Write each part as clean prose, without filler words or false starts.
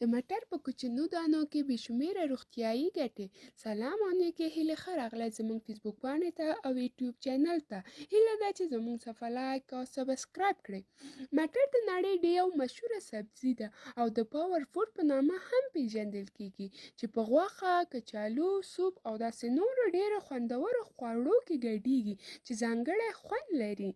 د مټر په کوچنیو دانو کې بې شمېره روغتیایي ګټې. سلام او نیکې هیلې ښه راغلاست زموږ فیسبوک پاڼې ته او یوټیوب چینل ته. هیله ده چې زموږ صفحه لایک او سبسکرایب کړئ. مټر د نړۍ ډېر مشهوره سبزي ده او د پاور فوډ په نامه هم پیژندل کیږي چې په غوښه، کچالو، سوپ او داسې نورو ډېرو خوندورو خواړو کې ګډیږي چې ځانګړی خوند لري.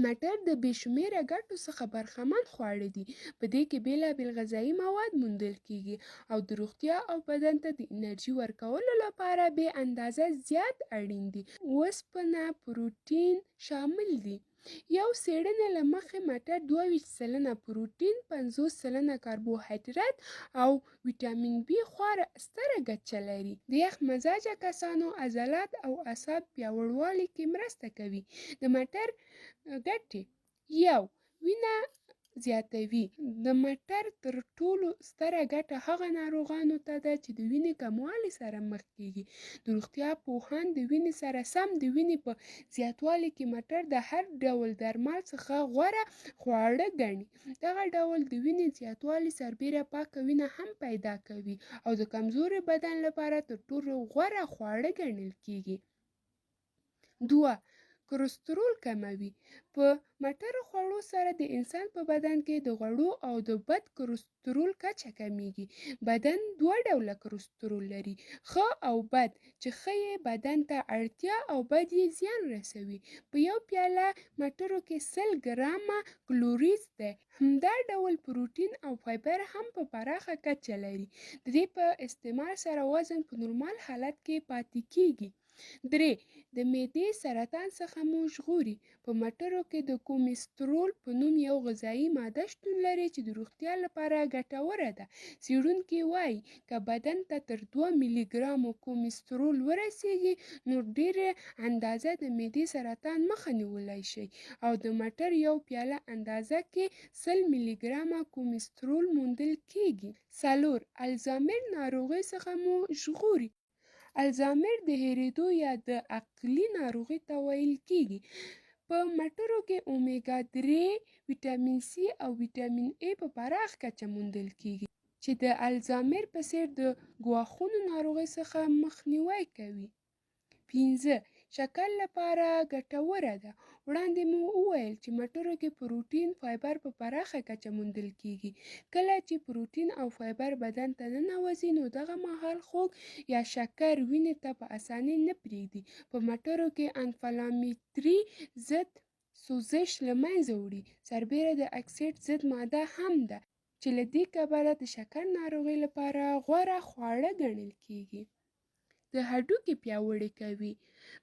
مټر د بې شمېره ګټو څخه برخمن خواړه دي. په دې کې بېلابېل غذایي مواد موندل کېږي او د روغتیا او بدن ته د انرژي ورکولو لپاره بې اندازه زیات اړین دي. اوسپنه، پروټین شامل دي. یو څېړنې له مخې مټر 22% پروټین، 50% کاربوهایډریټ او ویټامین بي خورا ستره کچه لري. د یخ مزاجه کسانو عضلات او اعصاب پیاوړوالي کې مرسته کوي. د مټر ګټې: 1. وینه زیاتوي. د مټر تر ټولو ستره ګټه هغه ناروغانو ته ده چې د وینې کموالي سره مخ کېږي. د روغتیا پوهان د وینې سره سم د وینې په زیاتوالي کې مټر د هر ډول درمل څخه غوره خواړه ګڼي. دغه ډول د وینې زیاتوالي سربېره پاکه وینه هم پیدا کوي او د کمزوري بدن لپاره تر ټولو غوره خواړه ګڼل کېږي. 2. کلسترول کموي. په مټرو خوړو سره د انسان په بدن کې د غوړو او د بد کلسترول کچه کمیږي. بدن 2 ډوله کلسترول لري، ښه او بد، چې ښه یې بدن ته اړتیا او بد یې زیان رسوي. په یو پیاله مټرو کې 100 ګرامه کلوریز دی. همدا ډول پروټین او فایبر هم په پراخه کچه لري. د دې په استعمال سره وزن په نورمال حالت کې پاتې کیږي. 3. د معدې سرطان څخه مو ژغوري. په مټرو کې د کومیسترول په نوم یو غذایي ماده شتون لري چې د روغتیا لپاره ګټوره ده. څېړونکي وایي که بدن ته تر 2 ملي ګرامو کومیسترول ورسیږي نو ډېره اندازه د معدې سرطان مخه نیولی شي او د مټر یو پیاله اندازه کې 100 ملي ګرامه کومیسترول موندل کیږي. 4. الزایمر ناروغۍ څخه مو ژغوري. الزایمر د هېرېدو یا د عقلي ناروغۍ ته ویل کېږي. په مټرو کې اومیګا 3، ویټامین سي او ویټامین ای په پراخ کچه موندل کېږي چې د الزایمر په څېر د ګواښونو ناروغۍ څخه مخنیوی کوي. 5. شکر لپاره ګټوره ده. وړاندې مو وویل چې مټرو کې پروټین، فایبر په پراخه کچه موندل کېږي. کله چې پروټین او فایبر بدن ته ننوځي نو دغه مهال خوږ یا شکر وینې ته په اسانۍ نه پرېږدي. په مټرو کې انفلاماتوري ضد سوزش له منځه وړي. سربېره د اکسیډ ضد ماده هم ده چې له دې کبله د شکر ناروغۍ لپاره غوره خواړه ګڼل کېږي. د هډوکي پیاوړي کوي.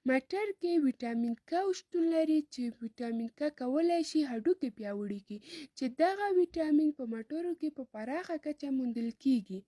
مټر کې ویټامین کا شتون لري چې ویټامین کا کولی شي هډوکي پیاوړي کړي چې دغه ویټامین په مټرو کې په پراخه کچه موندل کېږي.